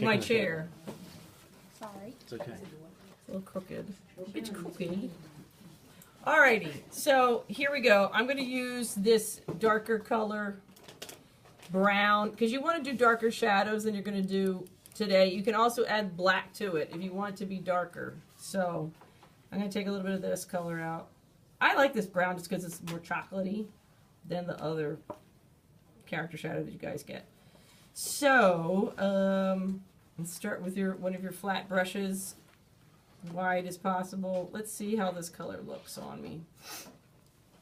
my chair. Sorry. It's okay. It's a little crooked. It's crooked. Alrighty, so here we go. I'm going to use this darker color, brown, because you want to do darker shadows than you're going to do today. You can also add black to it if you want it to be darker. So I'm going to take a little bit of this color out. I like this brown just because it's more chocolatey than the other character shadow that you guys get. So let's start with one of your flat brushes, wide as possible. Let's see how this color looks on me.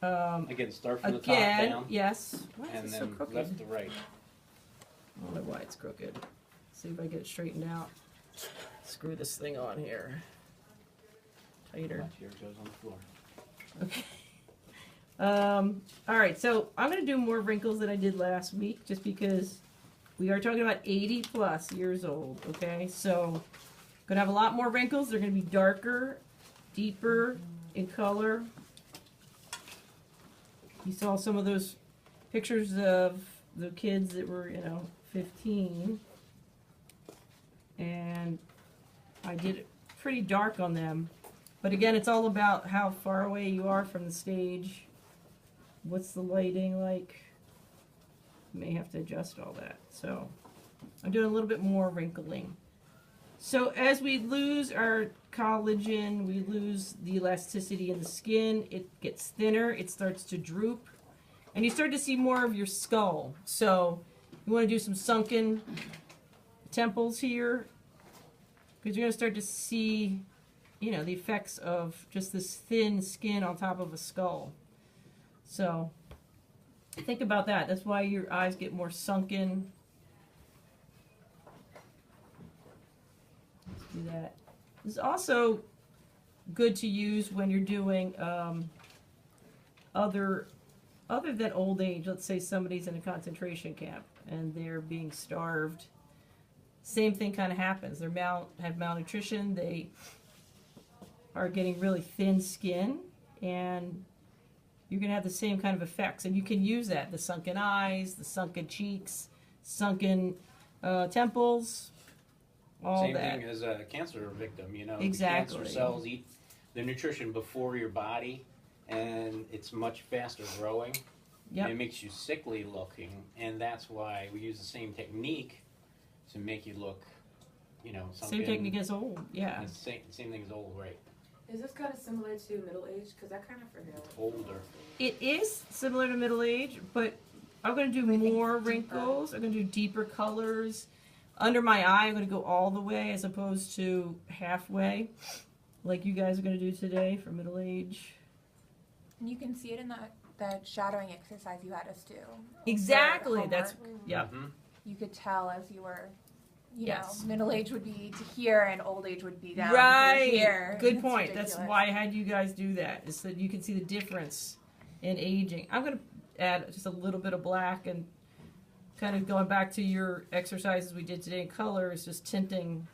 Again, start from the top down. Yes. Why is And this so then crooked? left to right. I don't know why it's crooked. See if I get it straightened out. Screw this thing on here. Tighter. Watch, here it goes on the floor. Okay. All right, so I'm going to do more wrinkles than I did last week just because we are talking about 80 plus years old, okay? So I'm going to have a lot more wrinkles. They're going to be darker, deeper in color. You saw some of those pictures of the kids that were, 15. And I did it pretty dark on them. But again, it's all about how far away you are from the stage. What's the lighting like? You may have to adjust all that. So I'm doing a little bit more wrinkling. So as we lose our collagen, we lose the elasticity in the skin. It gets thinner. It starts to droop. And you start to see more of your skull. So you want to do some sunken temples here, because you're going to start to see the effects of just this thin skin on top of a skull. So think about that. That's why your eyes get more sunken. Let's do that. This is also good to use when you're doing other than old age. Let's say somebody's in a concentration camp and they're being starved. Same thing kind of happens. They have malnutrition. They are getting really thin skin, and you're going to have the same kind of effects. And you can use that, the sunken eyes, the sunken cheeks, sunken temples, all Same that. thing as a cancer victim, Exactly. The cancer cells eat the nutrition before your body, and it's much faster growing. Yep. And it makes you sickly looking, and that's why we use the same technique to make you look, sunken. Same technique as old, yeah. And same thing as old, right? Is this kind of similar to middle age? Because I kind of forget. Older. It is similar to middle age, but I'm going to do more wrinkles. I'm going to do deeper colors. Under my eye, I'm going to go all the way as opposed to halfway, like you guys are going to do today for middle age. And you can see it in that shadowing exercise you had us do. Exactly. For That's, homework. yep. Mm-hmm. You could tell as you were, Yes. middle age would be to here and old age would be down Right. to here. Good It's point. ridiculous. That's why I had you guys do that, is so that you can see the difference in aging. I'm going to add just a little bit of black, and kind of going back to your exercises we did today in color is just tinting,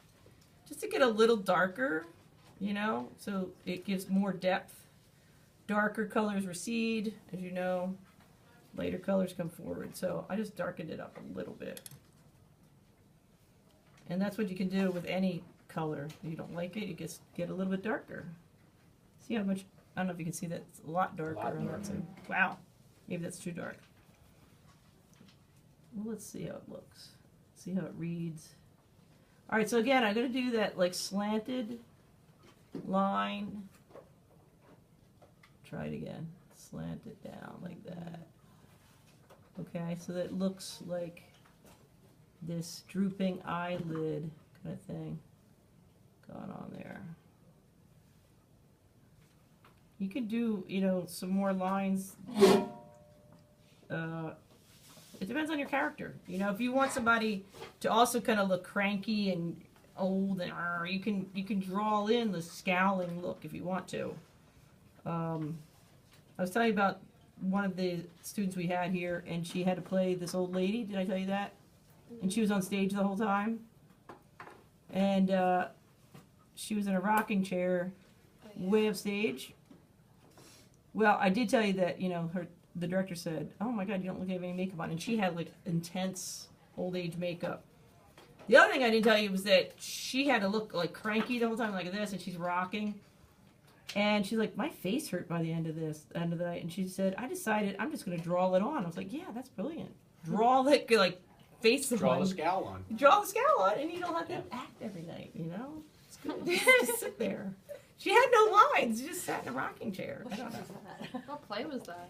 just to get a little darker, so it gives more depth. Darker colors recede, as you know. Lighter colors come forward. So I just darkened it up a little bit. And that's what you can do with any color. If you don't like it, you just get a little bit darker. See how much, I don't know if you can see that, it's a lot darker on that side. Wow, maybe that's too dark. Well, let's see how it looks. See how it reads. All right, so again, I'm going to do that like slanted line. Try it again. Slant it down like that. Okay, so that it looks like this drooping eyelid kind of thing going on there. You could do, some more lines. It depends on your character. If you want somebody to also kind of look cranky and old, and you can draw in the scowling look if you want to. I was telling you about one of the students we had here, and she had to play this old lady. Did I tell you that? And she was on stage the whole time. And she was in a rocking chair way up stage. Well, I did tell you that, the director said, "Oh my God, you don't look like you have any makeup on." And she had like intense old age makeup. The other thing I didn't tell you was that she had to look like cranky the whole time, like this, and she's rocking. And she's like, my face hurt by the end of the night. And she said, I decided I'm just going to draw it on. I was like, yeah, that's brilliant. Draw like face Draw on. the scowl on. Draw the scowl on, and you don't have to Yeah. act every night, you know? It's good. Just sit there. She had no lines. She just sat in a rocking chair. I don't know. What play was that?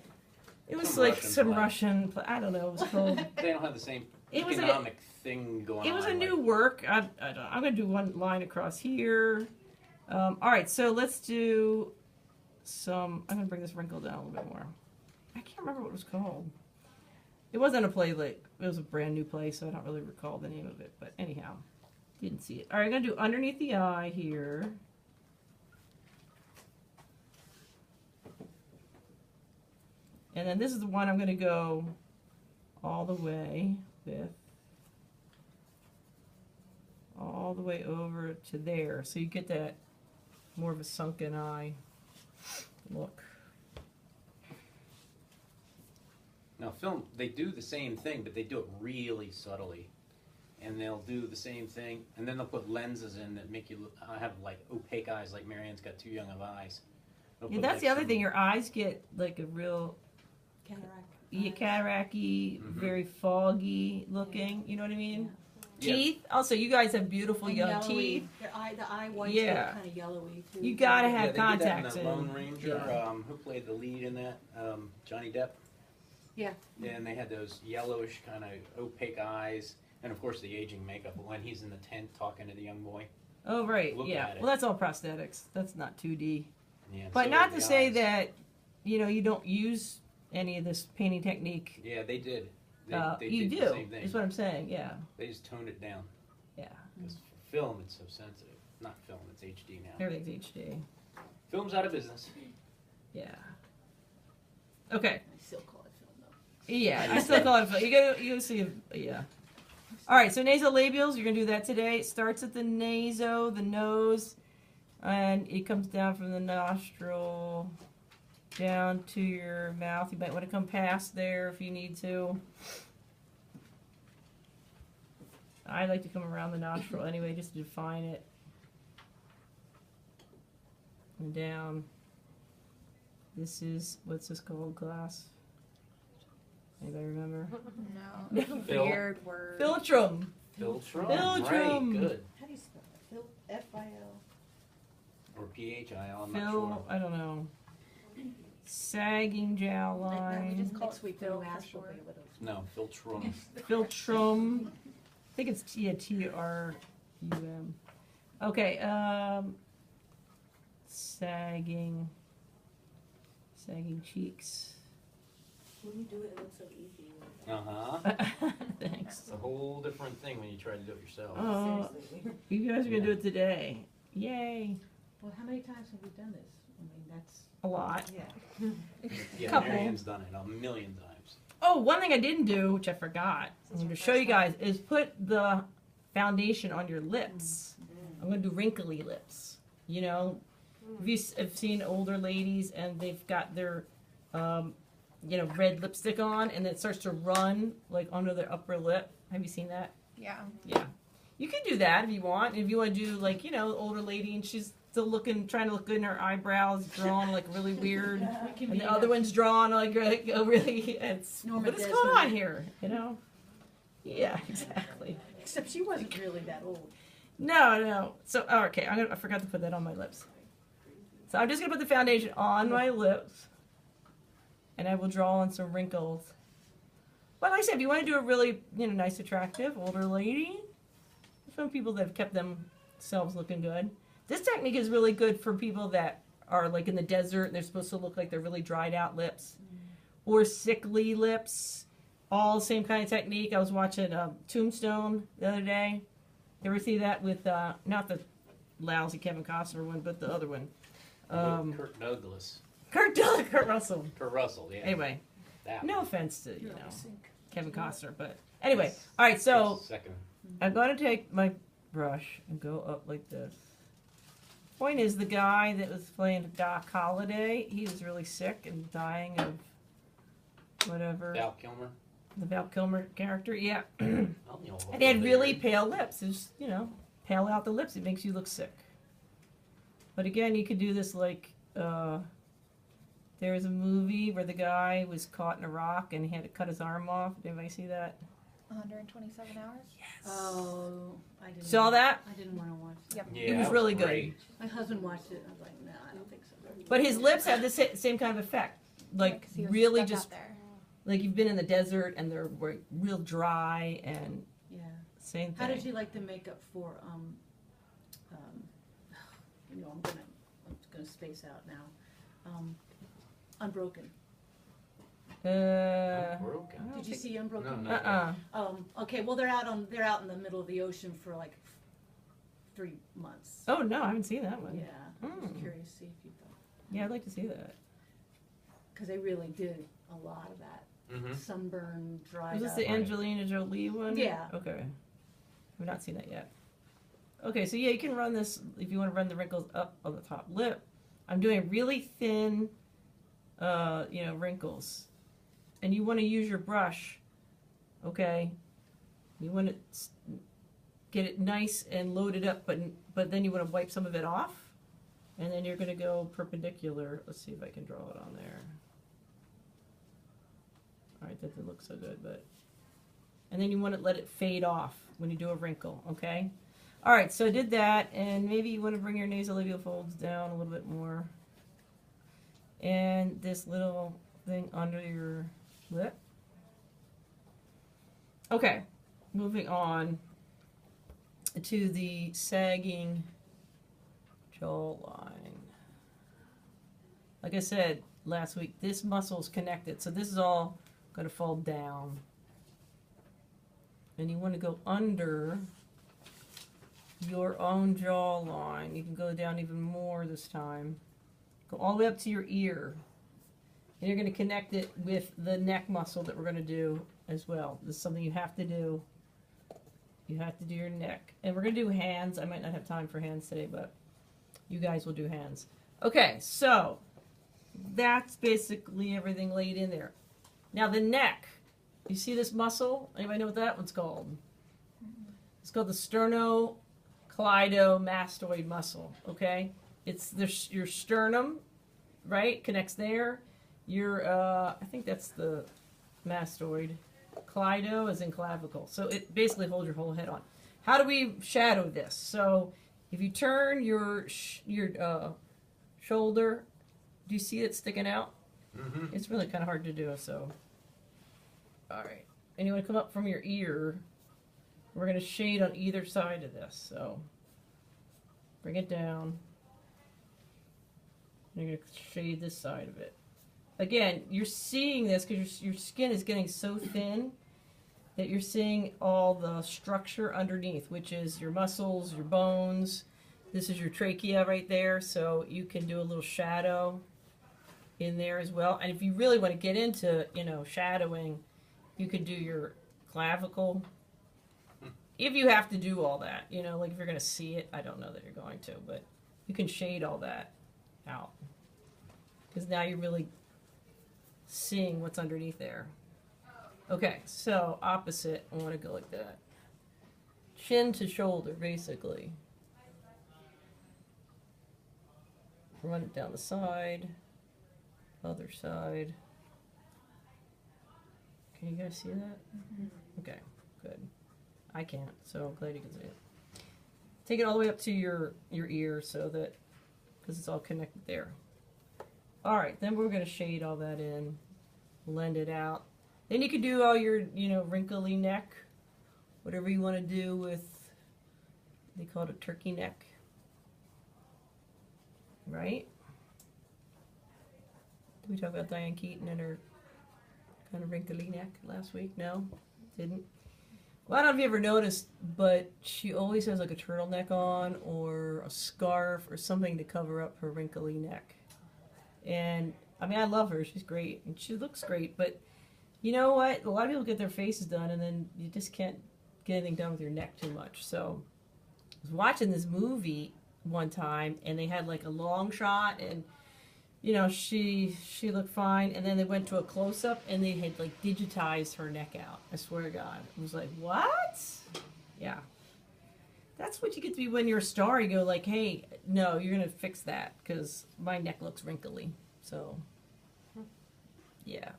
It was Some like Russian some play. Russian, I don't know, it was called. They don't have the same It was a- economic thing going on. It was a like- new work. I'm going to do one line across here. All right, so let's do some. I'm going to bring this wrinkle down a little bit more. I can't remember what it was called. It wasn't a play, like, it was a brand new play, so I don't really recall the name of it. But anyhow, didn't see it. All right, I'm going to do underneath the eye here. And then this is the one I'm going to go all the way with. All the way over to there. So you get that more of a sunken eye look. Now, film, they do the same thing, but they do it really subtly. And they'll do the same thing, and then they'll put lenses in that make you look, have like opaque eyes, like Marianne's got too young of eyes. They'll Yeah, put, that's like, the other some- thing. Your eyes get like a real cataract-y, Mhm. very foggy looking. You know what I mean? Yeah. Teeth. Also, you guys have beautiful And young yellowy. teeth. The eye whites Yeah. get kind of yellowy too. You gotta Yeah, have they did that in contacts the in. Lone Ranger. Yeah. Who played the lead in that? Johnny Depp. Yeah. Yeah, and they had those yellowish kind of opaque eyes, and of course the aging makeup. When he's in the tent talking to the young boy. Oh right, Look yeah. at it. Well, that's all prosthetics. That's not 2D. Yeah, and But so not are to the say eyes. that you don't use any of this painting technique. Yeah, they did. They You did do. the same thing. Is what I'm saying. Yeah, They just toned it down. yeah. Because for film, it's so sensitive. Not film, it's HD now. Everything's HD. Film's out of business. Yeah. Okay. I still call it film though. Yeah, I still call it. You gotta see. Yeah. All right. So nasolabials, you're gonna do that today. It starts at the the nose, and it comes down from the nostril down to your mouth. You might want to come past there if you need to. I like to come around the nostril anyway, just to define it. And down. This is, what's this called, class? Anybody remember? No. Phil. Weird word. Philtrum. Philtrum. Philtrum. Right, good. How do you spell that? Phil, F-I-L. Or PHIL, I'm not Phil, sure. I don't know. Sagging We jowline. just call Next it week Phil when you for ask, we'll short. be able to. No, Philtrum. Philtrum. I think it's T-R-U-M. Okay, sagging cheeks. When you do it, it looks so easy. Uh-huh. Thanks. It's a whole different thing when you try to do it yourself. Oh, Seriously. you guys are gonna do it today. Yay. Well, how many times have we done this? I mean, that's. A lot. Yeah. Yeah, Couple. Marianne's done it a million times. Oh, one thing I didn't do, which I forgot, I'm going to show you guys, is put the foundation on your lips. I'm going to do wrinkly lips. You know, if you have seen older ladies and they've got their, red lipstick on and it starts to run like under their upper lip. Have you seen that? Yeah. Yeah. You can do that if you want. If you want to do like, older lady and she's still trying to look good in her eyebrows, drawn like really weird. And the other one's drawn like really, it's, Norma what is Desmond. going on here, Yeah, exactly. Except she wasn't really that old. No. So, okay, I forgot to put that on my lips. So I'm just going to put the foundation on my lips. And I will draw on some wrinkles. But like I said, if you want to do a really, nice, attractive older lady, some people that have kept themselves looking good. This technique is really good for people that are like in the desert and they're supposed to look like they're really dried out lips. Or sickly lips. All the same kind of technique. I was watching Tombstone the other day. You ever see that with, not the lousy Kevin Costner one, but the other one? Kirk Douglas. Kurt Russell. Kurt Russell, yeah. Anyway, That no one. offense to, You're out of sync. Kevin Costner, but anyway. All right, so Second. I'm going to take my brush and go up like this. Point is, the guy that was playing Doc Holliday, he was really sick and dying of whatever. Val Kilmer. The Val Kilmer character, yeah. I'll kneel over And they had really there. pale lips. It's, you know, pale out the lips. It makes you look sick. But again, you could do this like, there was a movie where the guy was caught in a rock and he had to cut his arm off. Did anybody see that? 127 hours? Oh, I didn't. Saw that? I didn't wanna watch that. Yep. Yeah, It was that really good. great. My husband watched it, and I was like, no, I don't think so. But his lips had the same kind of effect. Like, 'Cause he was really stuck out just, there. like you've been in the desert and they're like, real dry and Yeah. same thing. How did you like the makeup for, you know, I'm gonna space out now. Unbroken. Broken. I don't Did you think- see Unbroken? No. Okay, well, they're out in the middle of the ocean for like 3 months. Oh, no, I haven't seen that one. Yeah, I was Mm. curious to see if you thought, Yeah, I'd like to see that. because they really did a lot of that. Mm-hmm. Sunburn, dried Was this up. the Angelina Jolie one? Yeah. Okay. I've not seen that yet. Okay, so yeah, you can run this if you want to run the wrinkles up on the top lip. I'm doing really thin, wrinkles. And you want to use your brush, okay? You want to get it nice and loaded up, but then you want to wipe some of it off. And then you're going to go perpendicular. Let's see if I can draw it on there. All right, that didn't look so good, but. And then you want to let it fade off when you do a wrinkle, okay? All right, so I did that, and maybe you want to bring your nasolabial folds down a little bit more. And this little thing under your lip. Okay, moving on to the sagging jawline. Like I said last week, this muscle is connected, so this is all going to fall down. And you want to go under your own jawline. You can go down even more this time. Go all the way up to your ear. And you're going to connect it with the neck muscle that we're going to do as well. This is something you have to do. You have to do your neck. And we're going to do hands. I might not have time for hands today, but you guys will do hands. Okay, so that's basically everything laid in there. Now the neck. You see this muscle? Anybody know what that one's called? It's called the sternocleidomastoid muscle, okay? It's your sternum, right? Connects there. Your, I think that's the mastoid. Cleido is in clavicle. So it basically holds your whole head on. How do we shadow this? So if you turn your shoulder, do you see it sticking out? Mm-hmm. It's really kind of hard to do, so. All right. And you want to come up from your ear. We're going to shade on either side of this, so. Bring it down. You're going to shade this side of it. Again, you're seeing this because your skin is getting so thin that you're seeing all the structure underneath, which is your muscles, your bones. This is your trachea right there, so you can do a little shadow in there as well. And if you really want to get into, shadowing, you could do your clavicle. If you have to do all that, like if you're going to see it, I don't know that you're going to, but you can shade all that out. Because now you're really seeing what's underneath there. Okay, so opposite, I want to go like that. Chin to shoulder, basically. Run it down the side. Other side. Can you guys see that? Okay, good. I can't, so I'm glad you can see it. Take it all the way up to your ear so that, because it's all connected there. All right, then we're going to shade all that in, blend it out. Then you can do all your, wrinkly neck, whatever you want to do with, they call it a turkey neck, right? Did we talk about Diane Keaton and her kind of wrinkly neck last week? No? Didn't? Well, I don't know if you ever noticed, but she always has like a turtleneck on or a scarf or something to cover up her wrinkly neck. And, I mean, I love her. She's great. And she looks great. But you know what? A lot of people get their faces done, and then you just can't get anything done with your neck too much. So I was watching this movie one time, and they had like a long shot, and you know, she looked fine, and then they went to a close up and they had like digitized her neck out. I swear to God, it was like, what? Yeah, that's what you get to be when you're a star. You go like, hey, no, you're gonna fix that because my neck looks wrinkly. So, yeah,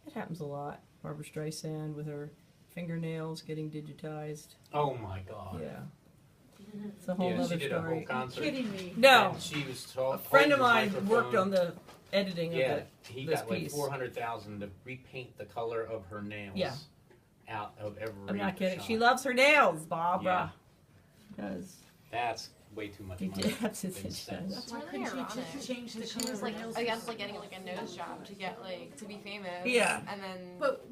it happens a lot. Barbara Streisand with her fingernails getting digitized. Oh my God. Yeah, it's a whole Yeah, she other did a whole story. concert. Kidding me. No, And she was a friend of mine worked on the editing of Yeah, it. he this got like piece. 400,000 to repaint the color of her nails. Yeah. Out of every. I'm not kidding. shot. She loves her nails, Barbara. Does. That's way too much You money. did have to in say sense. That's Why really couldn't she ironic. just change the She color was of like her nails? against like getting like a nose job to get like to be famous. Yeah. And then But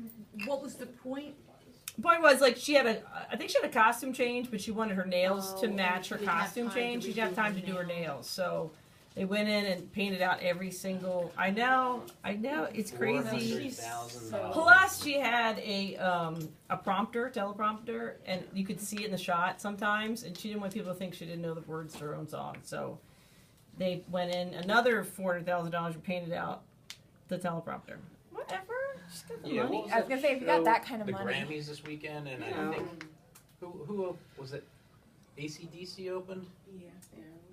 what was the point? The point was like she had I think she had a costume change, but she wanted her nails to Oh, match her she didn't have costume time to change. She didn't have redo time her to do her nails. nails, so they went in and painted out every single. I know, it's crazy. $400,000. Plus, she had a teleprompter, and you could see it in the shot sometimes. And she didn't want people to think she didn't know the words to her own song, so they went in another $400,000 and painted out the teleprompter. Whatever, she's got the Yeah, money. what was I was that gonna say, if you got show? that kind of the money. Grammys this weekend, and Yeah. I think who was it? AC/DC opened, Yeah.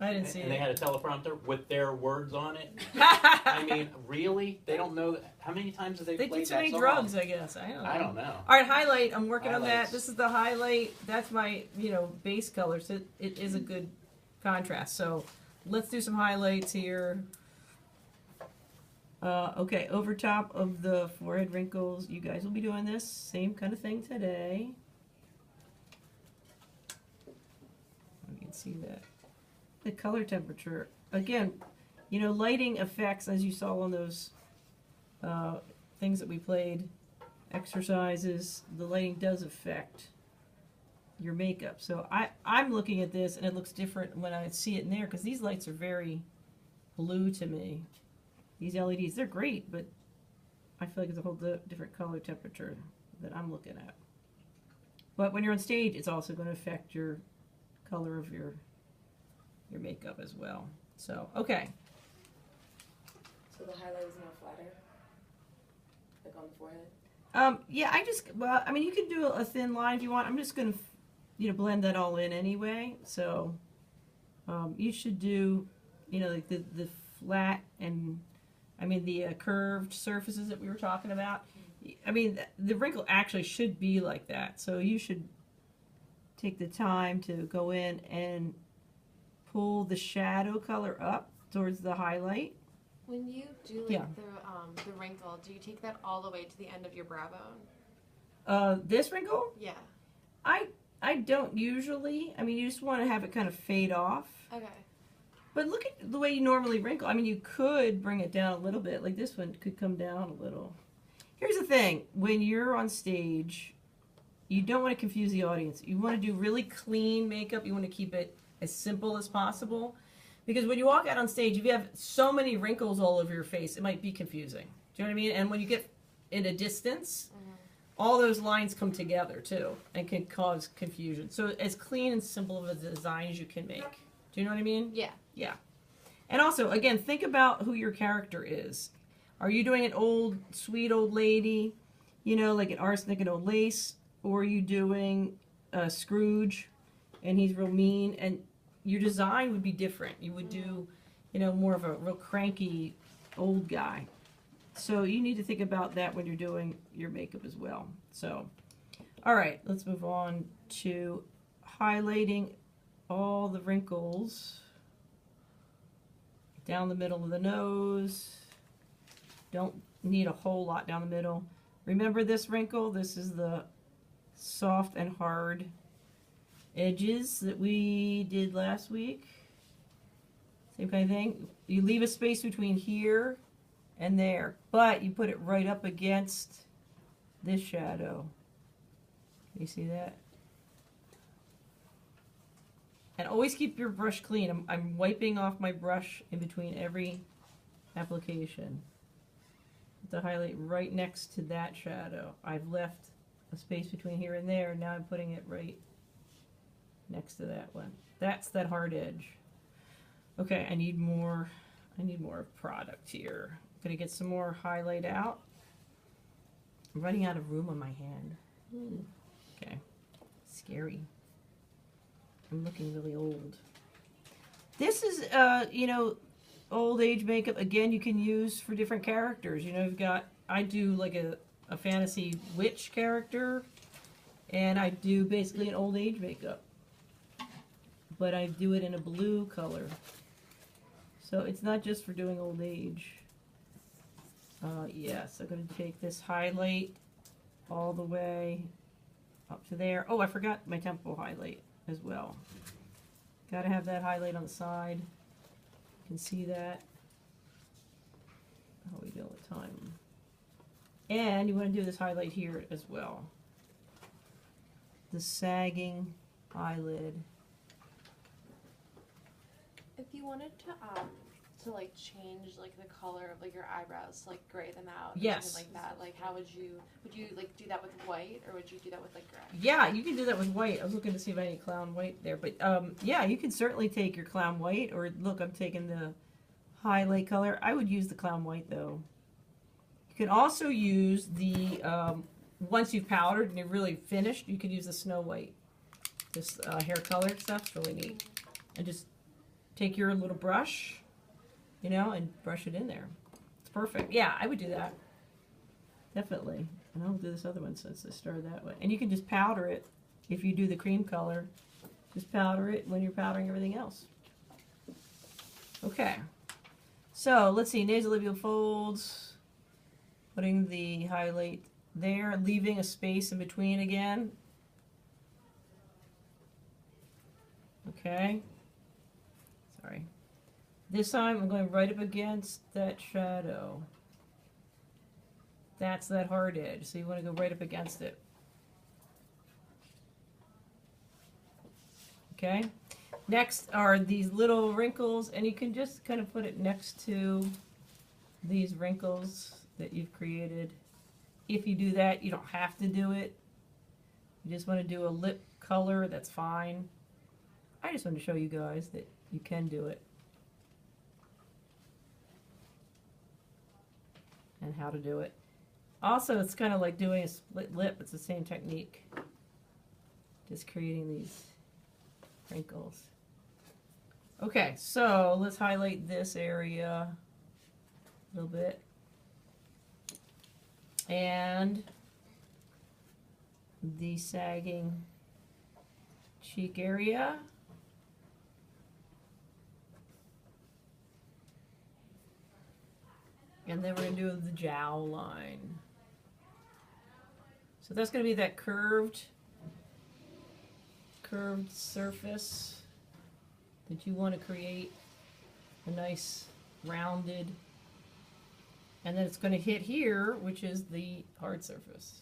I didn't see and they it. had a teleprompter with their words on it. I mean, really? They don't know how many times have they They played did too that many song? drugs, I guess. I don't know. I don't know. All right, highlight. I'm working on that. Highlights. This is the highlight. That's my, base color. So it is a good contrast. So let's do some highlights here. Okay, over top of the forehead wrinkles, you guys will be doing this same kind of thing today. You can see that. The color temperature. Again, lighting affects, as you saw on those things that we played, exercises, the lighting does affect your makeup. So I'm looking at this and it looks different when I see it in there because these lights are very blue to me. These LEDs, they're great, but I feel like it's a whole different color temperature that I'm looking at. But when you're on stage, it's also going to affect your color of your makeup as well. So, okay. So the highlight is more flatter, like on the forehead. Yeah, you can do a thin line if you want. I'm just going to, blend that all in anyway. So, you should do, like the flat and, the curved surfaces that we were talking about. The wrinkle actually should be like that. So you should take the time to go in and pull the shadow color up towards the highlight. when you do like Yeah. the wrinkle, do you take that all the way to the end of your brow bone? This wrinkle, Yeah. I don't usually. You just want to have it kind of fade off. Okay. But look at the way you normally wrinkle. You could bring it down a little bit. Like this one could come down a little. Here's the thing. When you're on stage, you don't want to confuse the audience. You want to do really clean makeup. You want to keep it as simple as possible. Because when you walk out on stage, if you have so many wrinkles all over your face, it might be confusing. Do you know what I mean? And when you get in a distance, all those lines come together too and can cause confusion. So as clean and simple of a design as you can make. Do you know what I mean? Yeah. Yeah. And also, again, think about who your character is. Are you doing an old, sweet old lady, like an arsenic and old lace? Or are you doing Scrooge and he's real mean? And your design would be different. You would do, more of a real cranky old guy. So you need to think about that when you're doing your makeup as well. So, all right, let's move on to highlighting all the wrinkles down the middle of the nose. Don't need a whole lot down the middle. Remember this wrinkle? This is the soft and hard edges that we did last week. Same kind of thing. You leave a space between here and there, but you put it right up against this shadow. You see that? And always keep your brush clean. I'm wiping off my brush in between every application. To highlight right next to that shadow. I've left a space between here and there. Now I'm putting it right next to that one. That's that hard edge. Okay, I need more I need more product here. I'm gonna get some more highlight out. I'm running out of room on my hand. Okay, scary. I'm looking really old. This is, you know, old age makeup. Again, you can use for different characters. You know, you've got, I do like a fantasy witch character, and I do basically an old age makeup. But I do it in a blue color. So it's not just for doing old age. Yes, I'm going to take this highlight all the way up to there. Oh, I forgot my temple highlight as well. Got to have that highlight on the side. You can see that. How we do all the time. And you want to do this highlight here as well. The sagging eyelid. If you wanted to like change like the color of like your eyebrows, like gray them out, or Yes. something like that, like how would you like do that with white, or would you do that with like gray? Yeah, you can do that with white. I was looking to see if I had any clown white there, but yeah, you can certainly take your clown white, or look, I'm taking the highlight color. I would use the clown white though. You can also use the once you've powdered and you're really finished, you could use the Snow White. This hair color stuff's really neat. And just take your little brush, you know, and brush it in there. It's perfect. Yeah, I would do that. Definitely. And I'll do this other one since I started that way. And you can just powder it if you do the cream color. Just powder it when you're powdering everything else. Okay. So let's see, nasolabial folds. Putting the highlight there, leaving a space in between again. Okay. Sorry. This time I'm going right up against that shadow. That's that hard edge, so you want to go right up against it. Okay. Next are these little wrinkles, and you can just kind of put it next to these wrinkles that you've created. If you do that, you don't have to do it. You just want to do a lip color, that's fine. I just want to show you guys that you can do it. And how to do it. Also, it's kind of like doing a split lip. It's the same technique. Just creating these wrinkles. Okay, so let's highlight this area a little bit. And the sagging cheek area. And then we're going to do the jowl line. So that's going to be that curved surface that you want to create a nice rounded, and then it's going to hit here, which is the hard surface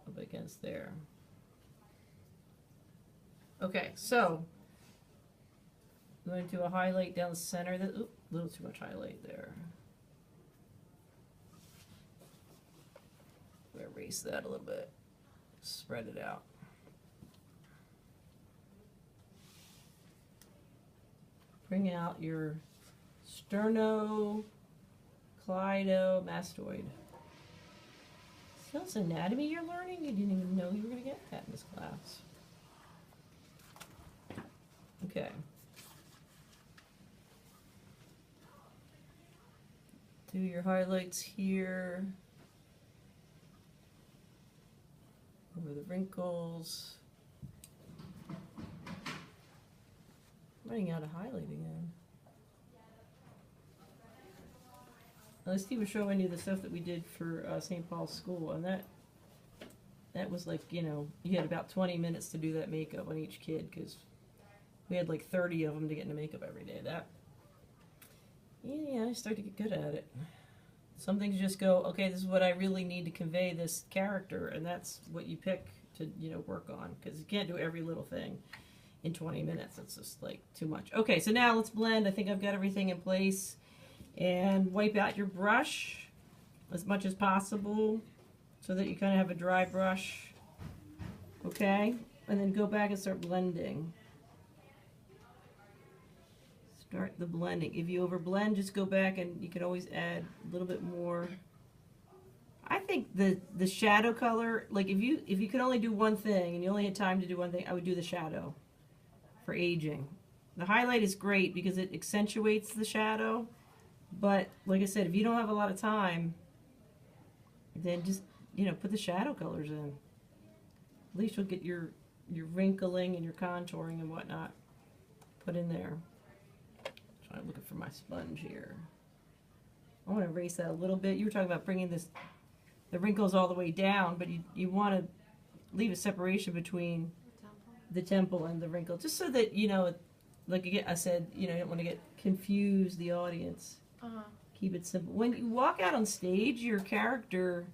up against there. Okay, so I'm going to do a highlight down the center. That, oop, a little too much highlight there. Erase that a little bit. Spread it out. Bring out your sternocleidomastoid. See all this anatomy you're learning? You didn't even know you were going to get that in this class. Okay. Do your highlights here. Over the wrinkles. Running out of highlight again. Now, Steve was showing you the stuff that we did for St. Paul's School, and that was like, you know, you had about 20 minutes to do that makeup on each kid, because we had like 30 of them to get into makeup every day. That, yeah, I started to get good at it. Some things just go, okay, this is what I really need to convey this character, and that's what you pick to, you know, work on, because you can't do every little thing in 20 minutes. It's just like too much. Okay, so now let's blend. I think I've got everything in place. And wipe out your brush as much as possible so that you kind of have a dry brush. Okay, and then go back and start blending. Start the blending. If you overblend, just go back and you can always add a little bit more. I think the shadow color, like if you could only do one thing and you only had time to do one thing, I would do the shadow for aging. The highlight is great because it accentuates the shadow, but like I said, if you don't have a lot of time, then just, you know, put the shadow colors in. At least you'll get your wrinkling and your contouring and whatnot put in there. I'm looking for my sponge here. I want to erase that a little bit. You were talking about bringing the wrinkles all the way down, but you want to leave a separation between the temple and the wrinkle, just so that, you know, like again, I said, you know, you don't want to get confused the audience. Keep it simple. When you walk out on stage, your character,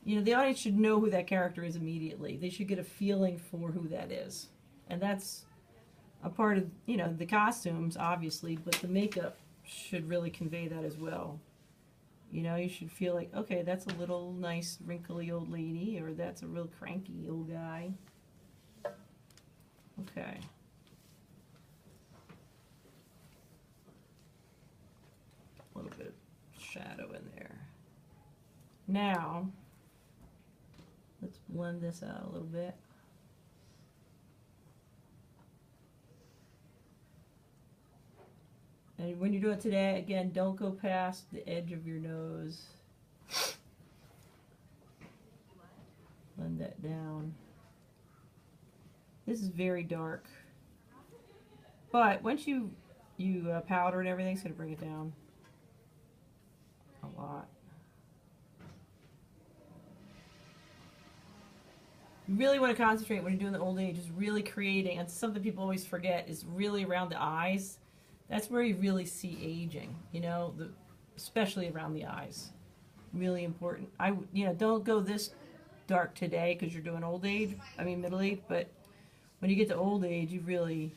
you know, the audience should know who that character is immediately. They should get a feeling for who that is. And that's a part of, you know, the costumes, obviously, but the makeup should really convey that as well. You know, you should feel like, okay, that's a little nice, wrinkly old lady, or that's a real cranky old guy. Okay. A little bit of shadow in there. Now, let's blend this out a little bit. And when you do it today, again, don't go past the edge of your nose. Blend that down. This is very dark. But once you powder and everything, it's going to bring it down a lot. You really want to concentrate when you're doing the old age, is really creating, and something people always forget, is really around the eyes. That's where you really see aging, you know, especially around the eyes. Really important. You know, don't go this dark today because you're doing old age, middle age, but when you get to old age, you really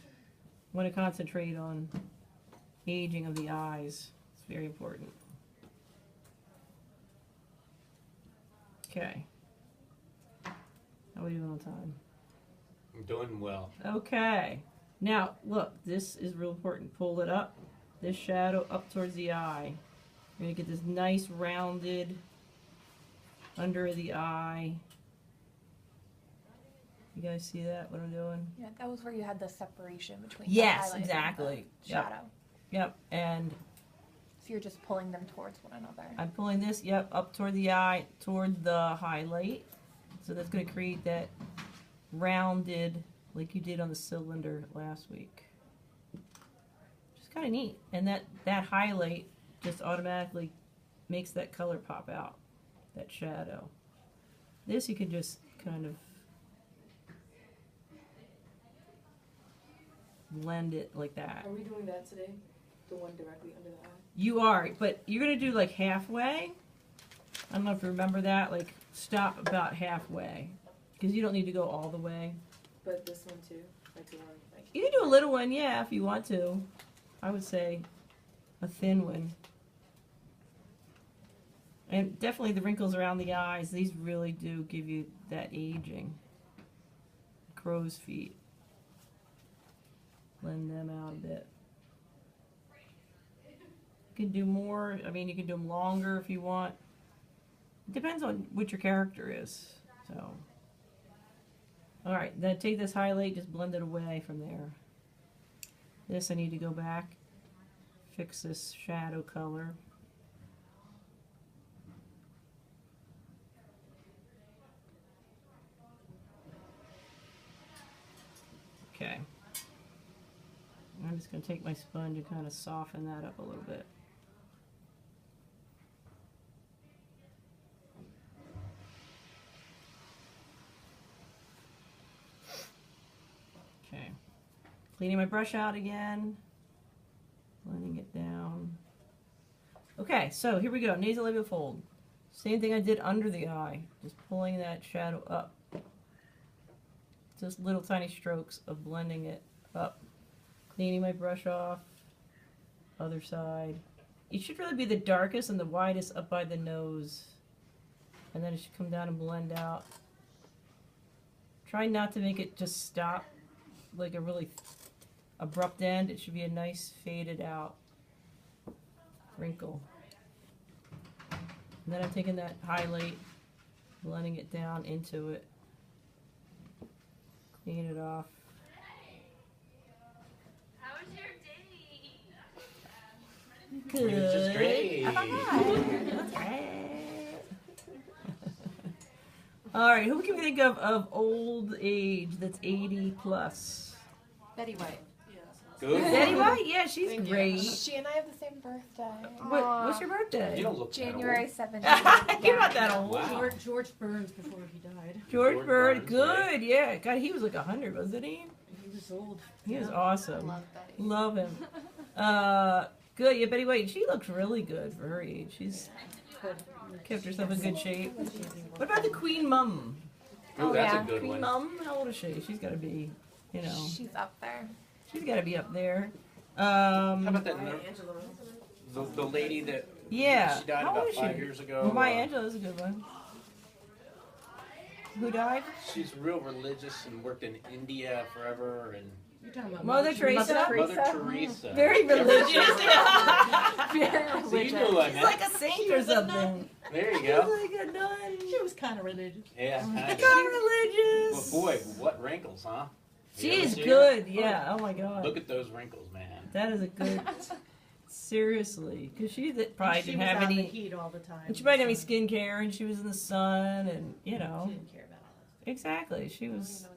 want to concentrate on aging of the eyes. It's very important. Okay. How are we doing on time? I'm doing well. Okay. Now, look, this is real important. Pull it up, this shadow up towards the eye. You're going to get this nice rounded under the eye. You guys see that, what I'm doing? Yeah, that was where you had the separation between Yes, the highlight exactly. and the Yep. shadow. Yep, and So you're just pulling them towards one another. I'm pulling this, yep, up toward the eye, toward the highlight. So that's going to create that rounded, like you did on the cylinder last week. Just kind of neat. And that highlight just automatically makes that color pop out, that shadow. This you can just kind of blend it like that. Are we doing that today? The one directly under the eye? You are, but you're going to do like halfway. I don't know if you remember that, like stop about halfway. Because you don't need to go all the way. But this one too? Like the one, like... You can do a little one, yeah, if you want to. I would say a thin one. And definitely the wrinkles around the eyes, these really do give you that aging. Crow's feet. Blend them out a bit. You can do more, you can do them longer if you want. It depends on what your character is, so. Alright, then take this highlight, just blend it away from there. This I need to go back, fix this shadow color. Okay. I'm just going to take my sponge and kind of soften that up a little bit. Okay. Cleaning my brush out again. Blending it down. Okay, so here we go. Nasolabial fold. Same thing I did under the eye. Just pulling that shadow up. Just little tiny strokes of blending it up. Cleaning my brush off. Other side. It should really be the darkest and the widest up by the nose. And then it should come down and blend out. Try not to make it just stop like a really abrupt end. It should be a nice faded out wrinkle. And then I'm taking that highlight, blending it down into it. Clean it off. How was your day? Good. It's just great. That's great. All right, who can we think of old age that's 80 plus? Betty White. Good. Betty White? Yeah, she's Thank you. great. She and I have the same birthday. What's your birthday? You don't look that January old. 17th. You're not that old. Wow. George Burns before he died. George George Bird, Burns, good, right. yeah. God, he was like 100, wasn't he? He was old. He was Yeah. awesome. Love Betty. Love him. Good, yeah, Betty White. She looks really good for her age. She's Good. kept herself in good shape. What about the Queen Mum? Ooh, that's yeah. a good Queen one. Mum, how old is she? She's got to be, you know, She's up there. she's got to be up there. How about that? Maya Angelou. The lady that Yeah. she died How old about is she? 5 years ago. Well, Maya Angelou's a good one. Who died? She's real religious and worked in India forever and You're talking about Mother Teresa? Mother Teresa. Very religious. Very So you religious. knew I She's meant. like a saint or something. There you She's go. like a nun. She was kind of religious. Yeah, Kind kind of of. Well, religious. boy, what wrinkles, huh? You ever She's see her? good, yeah. Oh my god. Look at those wrinkles, man. That is a good. Seriously, because she probably she didn't was have out in the any. heat all the time. And she probably didn't have so any skincare, and she was in the sun, and you know, She didn't care about all that. exactly. She was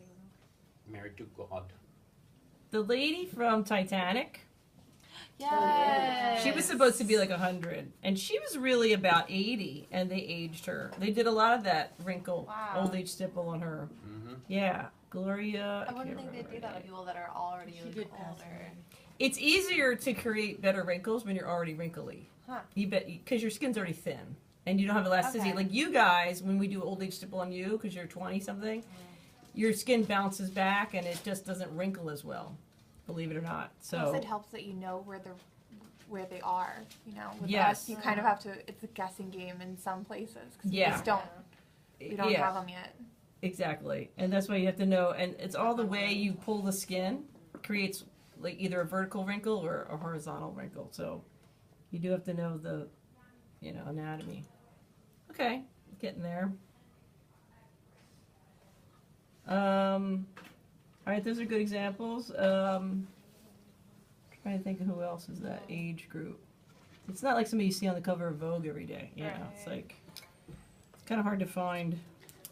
Married to God. the lady from Titanic. Yes. She was supposed to be like 100, and she was really about 80, and they aged her. They did a lot of that wrinkle, Wow. old age stipple on her. Mm-hmm. Yeah, Gloria. I wouldn't can't think they'd remember do her that to name. people that are already She did pass older. away. It's easier to create better wrinkles when you're already wrinkly. Huh. You bet, because your skin's already thin, and you don't have elasticity. Okay. Like you guys, when we do old age stipple on you, because you're 20 something, your skin bounces back, and it just doesn't wrinkle as well. Believe it or not. Plus, So it helps that you know where they are. You know, with Yes. us, you kind of have to. It's a guessing game in some places. 'Cause Yeah. we just don't. We don't yeah. have them yet. Exactly, and that's why you have to know. And it's all the way you pull the skin creates like either a vertical wrinkle or a horizontal wrinkle. So you do have to know the, anatomy. Okay, getting there. All right, those are good examples. Trying to think of who else is that age group. It's not like somebody you see on the cover of Vogue every day. You know, it's Right. like it's kind of hard to find.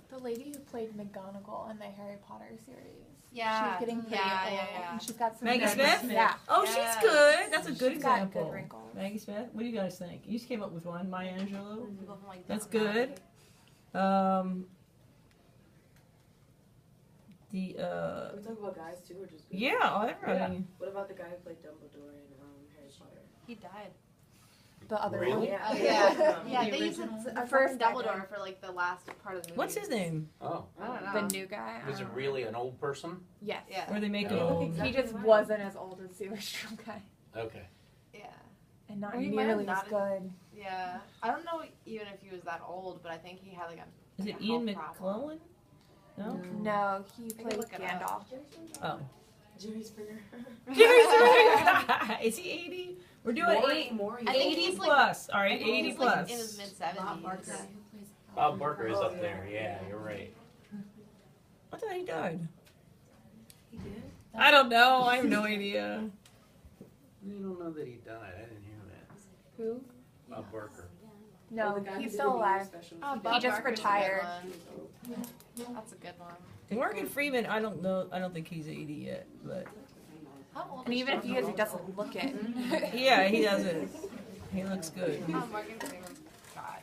The lady who played McGonagall in the Harry Potter series. Yeah. She's getting pretty Yeah, old, yeah, yeah. and she's got some. Maggie good- Smith? Yeah. Oh, Yes. she's good. That's a good She's got good example. wrinkles. Maggie Smith. What do you guys think? You just came up with one, Maya Angelou. People from, like, That's Downton good. Abbey. The Can we talk about guys too, or just girls? yeah, everybody. What about the guy who played Dumbledore in Harry Potter? He died. The other Really? one. Yeah. Oh, yeah. Yeah, The they used original? it The for first guy Dumbledore died. for like the last part of the movie. What's his name? Oh, I don't know. The new guy. is it really an old person? Yes. Yeah. Or they make No. it? He just wasn't as old as the original guy, Okay. Yeah. and not Or he might have nearly as not- good. Yeah. I don't know even if he was that old, but I think he had like a. Is like it a Ian health problem. McClellan? No. No, he could played look it up. Gandalf. Oh. Jerry Springer. Is he 80? We're doing Maury. I think 80 he's, like- plus. All I right, think 80 he's, like, plus. in his mid 70s. Bob Barker is up there. Yeah, you're right. I thought he died. He did? I don't know. I have no idea. You don't know that he died. I didn't hear that. Who? Bob Barker. No, the guy who he's did still the New Year's alive. special. Oh, He Bob He just Barker's a good retired. one. That's a good one. Morgan Freeman, I don't know. I don't think he's 80 yet, but How old And is even if he is, he Dumbledore? doesn't look it. yeah, he doesn't. He looks good. Oh, Morgan Freeman's God.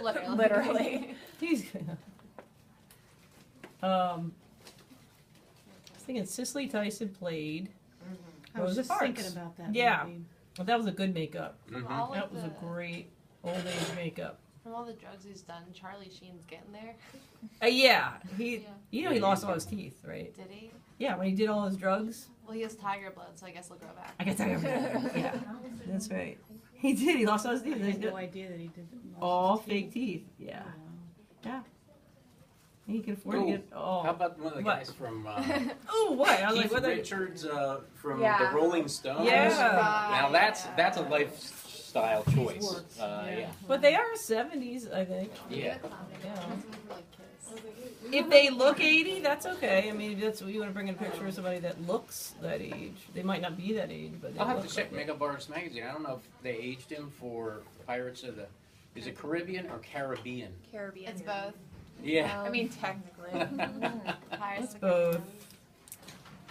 Literally. Literally. He's I was thinking Cicely Tyson played. I was Rosa just Parks. thinking about that. Yeah. movie. Well, that was a good makeup. From Mm-hmm. all, like, That was a the- great old age makeup. From all the drugs he's done, Charlie Sheen's getting there. Yeah, he. Yeah. You know he lost all his teeth, right? Did he? Yeah, when he did all his drugs. Well, he has tiger blood, so I guess he'll grow back. I guess I remember. Yeah, that's right. He did. He lost all his teeth. I had no idea that he did. All fake teeth. Yeah. Wow. He can afford to Ooh, get. Oh, How about one of the What? guys from oh, what? I was like, Keith what? Richards from Yeah. the Rolling Stones? Yeah. Now that's a lifestyle choice. works. Yeah. But they are 70s, I think. Yeah. Yeah. Like kids. If they look 80, that's okay. I mean, if that's what you want to bring in a picture of somebody that looks that age. They might not be that age, but they I'll have look to check like it. Makeup Artist magazine. I don't know if they aged him for Pirates of the. Is it Caribbean or Caribbean? Caribbean. It's both. Yeah. I mean, technically. Pirates It's of the both. Caribbean.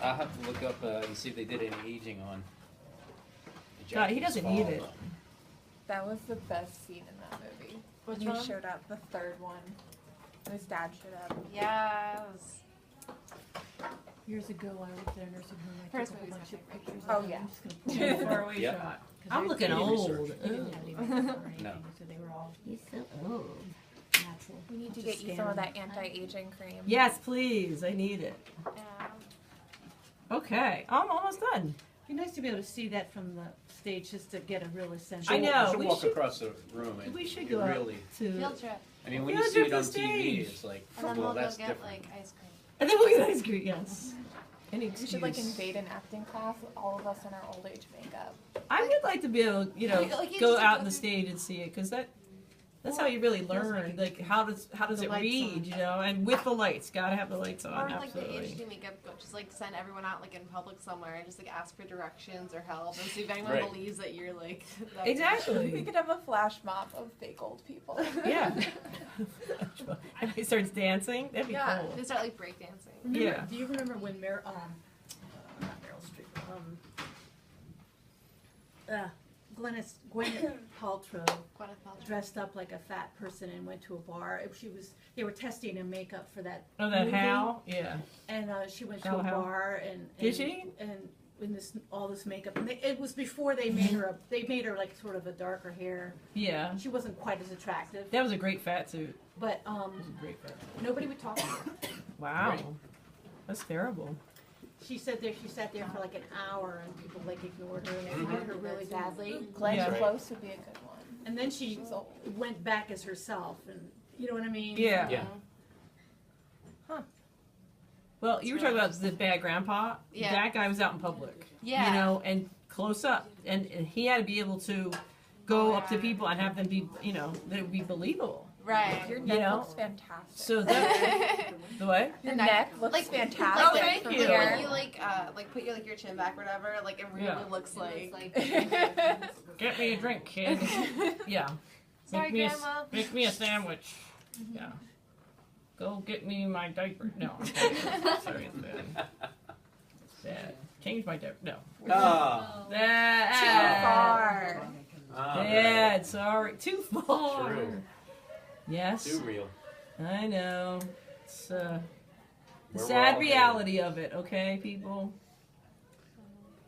I'll have to look up and see if they did any aging on. the God, he Japanese doesn't need fall. it. That was the best scene in that movie. Which When one? he showed up, the third one. His dad showed up. Yeah, it was. Years ago, I worked at a nursing home. I First took a whole movie's bunch my of pictures. Oh, of them. yeah. I'm just gonna pull them Far away Yep. shot. 'cause I'm they- looking Any old. research? They didn't have any makeup or anything, No. so they were all He's so old. natural. We need to Just get you some scan of them. that anti-aging cream. Yes, please. I need it. Yeah. Okay, I'm almost done. It'd be nice to be able to see that from the stage, just to get a real sense. I know, We should we walk should- across the room and We should you go out really. to. Field trip. I mean, when Yeah, you see it different on TV, stage. it's like, And then well, we'll go that's get different. like ice cream. And then we'll get ice cream. Yes. Any We excuse. should like invade an acting class with all of us in our old age makeup. I would like to be able, Like, you go just out go in the through- stage and see it, because that's how you really learn. Like how does The it lights read, on. and with the lights, gotta have the lights on. Or like the absolutely. HD makeup coach, just like send everyone out like in public somewhere and just like ask for directions or help and see if anyone Right. believes that you're like that We Exactly. could have a flash mob of fake old people. Yeah. Everybody starts dancing. That'd be Yeah. cool. They start like breakdancing. Remember, Yeah. Do you remember when not Meryl Streep, Gwyneth Paltrow Gwyneth Paltrow. dressed up like a fat person and went to a bar. They were testing a makeup for that Oh, that movie, how? Yeah. and she went to How- a how? bar and Did she? And in all this makeup, and it was before they made her. They made her like sort of a darker hair. Yeah. She wasn't quite as attractive, That was a great fat suit. but That was a great fat suit. nobody would talk to her. Wow. Right. That's terrible. She sat there for like an hour, and people like ignored her and ignored her really badly. Glenn Yeah. Close would be a good one. And then she She's old. went back as herself, and you know what I mean? Yeah. Yeah. Well, you were talking about the bad grandpa. Yeah. That guy was out in public. Yeah. You know, and close up, and he had to be able to go up to Yeah. people and have them be, that it would be believable. Right. Your You neck know? looks fantastic. So that the way. Your neck- neck looks like- fantastic. Oh, thank from you. Like here. when you like put your chin back or whatever, like it really Yeah. looks like. Get me a drink, kid. Yeah. Sorry, make me Grandma. make me a sandwich. Yeah. Go get me my diaper. No. I'm kidding. Sorry, it's bad. It's bad. Change my diaper. No. Oh, Bad. far. Bad. Sorry. Too far. True. Yes. Too real. I know. It's the We're sad all reality of it, okay, people?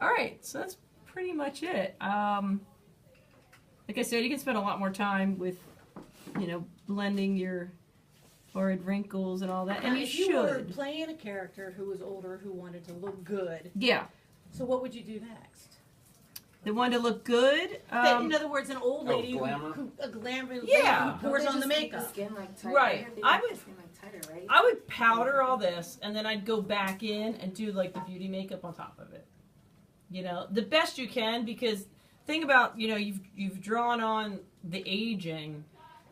Alright, so that's pretty much it. Like I said, you can spend a lot more time with, blending your forehead wrinkles and all that. And you if you were should. playing a character who was older who wanted to look good, Yeah. so what would you do next? They want to look good. In other words, an old Oh, lady glamour? a glamour lady Yeah. who pours on the Make makeup. the skin like tighter. Right. They I make would- the skin like tighter, right? I would powder all this, and then I'd go back in and do like the beauty makeup on top of it. The best you can, because think about, you've drawn on the aging.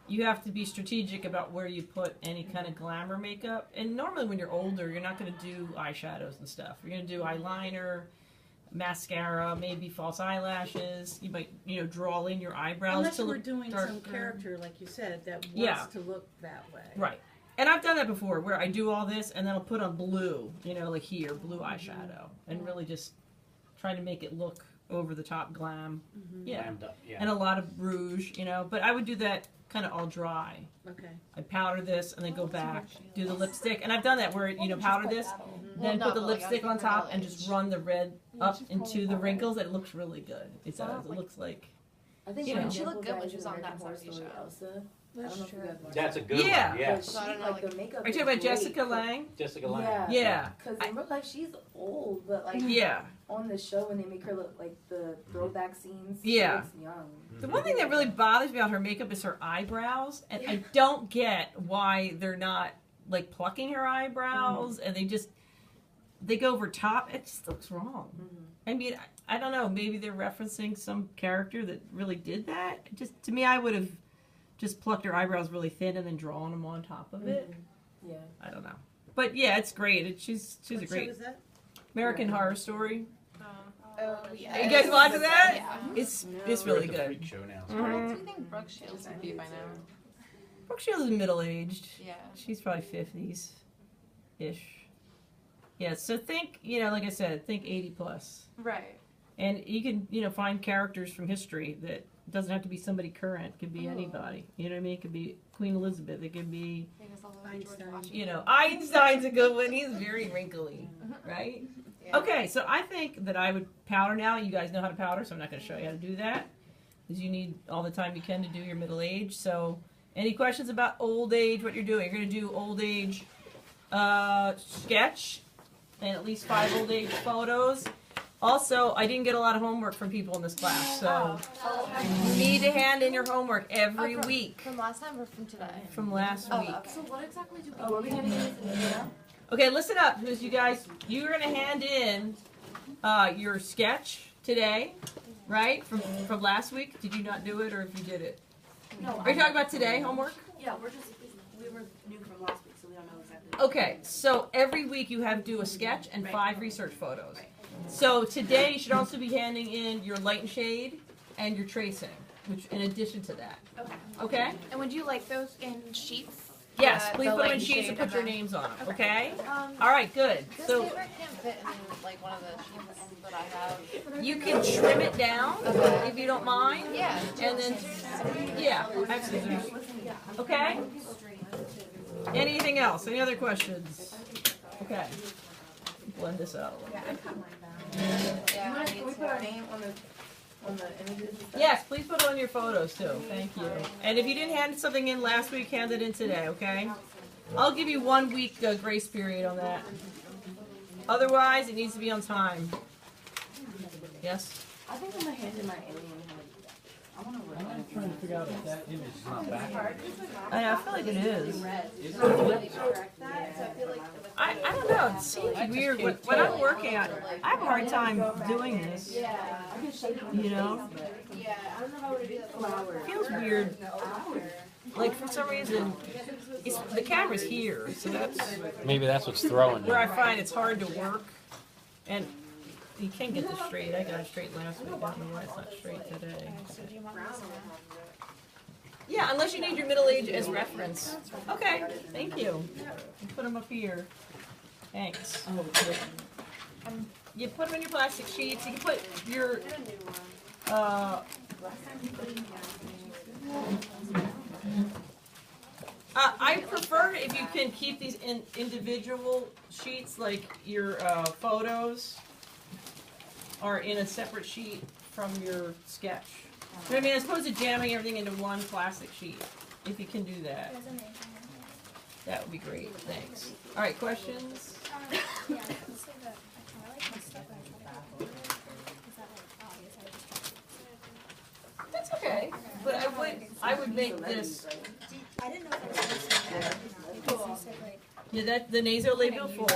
You have to be strategic about where you put any kind of glamour makeup. And normally when you're older, you're not going to do eyeshadows and stuff. You're going to do eyeliner, mascara, maybe false eyelashes. You might, draw in your eyebrows Unless to you were look doing darker. some character, like you said, that wants Yeah. to look that way. Right. And I've done that before, where I do all this and then I'll put on blue, like here, blue eyeshadow, and really just try to make it look over the top glam. Yeah. Glammed up. Yeah. And a lot of rouge, but I would do that kind of all dry. Okay. I powder this and then go back, do the lipstick, and I've done that where, powder this, then no, put the but, like, lipstick on on top the and edge. just run the red up into the wrinkles. It looks really good. It does. It looks like, I think You when know. She looked Dimple good when died she was in on American that Horror 70s Story, show. Elsa. I That's don't know if you true. guys watched That's a that. good Yeah. one. Yeah. But So I she, don't know, like, the like- makeup are you talking is about great Jessica for- Lange? Jessica Lange. Yeah. Yeah. Because in real life she's old, but like Yeah. on the show when they make her look like the throwback scenes, Yeah. she looks young. The one thing that really bothers me about her makeup is her eyebrows, and I don't get why they're not like plucking her eyebrows, and they go over top. It just looks wrong. I mean, I don't know. Maybe they're referencing some character that really did that. Just to me, I would have just plucked her eyebrows really thin and then drawn them on top of it. Yeah. I don't know. But yeah, it's great. She's a What great show is that? American Horror Story. Oh, yeah. You guys watching that? Yeah. It's We're really at the good. freak show now. How old Mhm. do you think Brooke Shields would be by now? Brooke Shields is middle aged. Yeah. She's probably 50s ish. Yeah, so think, like I said, think 80 plus. Right. And you can, find characters from history that doesn't have to be somebody current. It could be anybody. You know what I mean? It could be Queen Elizabeth. It could be, Because all of Einstein. George Washington. Einstein's a good one. He's very wrinkly, right? Yeah. Okay, so I think that I would powder now. You guys know how to powder, so I'm not going to show you how to do that. Because you need all the time you can to do your middle age. So, any questions about old age, what you're doing? You're going to do old age sketch and at least 5 old age photos. Also, I didn't get a lot of homework from people in this class, so you need to hand in your homework every Oh, week From last time or from today? from last week. So what exactly do we? What are we gonna get? Okay, listen up, because you guys, you're gonna hand in your sketch today, right? From last week. Did you not do it, or if you did it? No. Are you talking about today homework? Yeah, we were new from last week, so we don't know exactly. Okay, so every week you have to do a sketch and 5 research photos. So today you should also be handing in your light and shade and your tracing, which in addition to that. Okay. Okay? And would you like those in sheets? Yes, The please put light them in and sheets and shade put of your them. names on them. Okay? Um, All right, good. this So paper can't fit in like one of the sheets that I have. you can trim it down Okay. if you don't mind. Yeah. And then, yeah, I have scissors. Okay? Anything else? Any other questions? Okay. Blend this out. Yeah, I cut mine down. Yeah, I Can we need put our to. name on the images? and stuff? Yes, please put on your photos too. Thank you. And if you didn't hand something in last week, hand it in today, okay? I'll give you 1 week grace period on that. Otherwise, it needs to be on time. Yes? I think I'm gonna hand in my alien. I wanna work on it. Trying to figure out if that image is not back. I feel like it is. I don't know. It seems weird. When I'm working, I have a hard time doing this. Yeah. I can shade it. You know? Yeah, I don't know how to do that. Flower. It feels weird. Like for some reason, the camera's here, so that's Maybe that's what's throwing where I you. find it's hard to work. And you can't get this straight. I got it straight last week. I don't know why it's not straight today. So do you want this now? Yeah, unless you need your middle age as reference. Okay, thank you. Put them up here. Thanks. You put them in your plastic sheets. You can put your I prefer if you can keep these in individual sheets, like your photos are in a separate sheet from your sketch. You know what I mean? As opposed to jamming everything into one plastic sheet. If you can do that, There's a name. that would be great. Thanks. All right, questions? Yeah, honestly, I kind of like my stuff when I try to go forward. Is that like obvious? I just That's okay. But I would make this. I didn't know if I was supposed to do that or not because you said like. Yeah, that the nasolabial fold.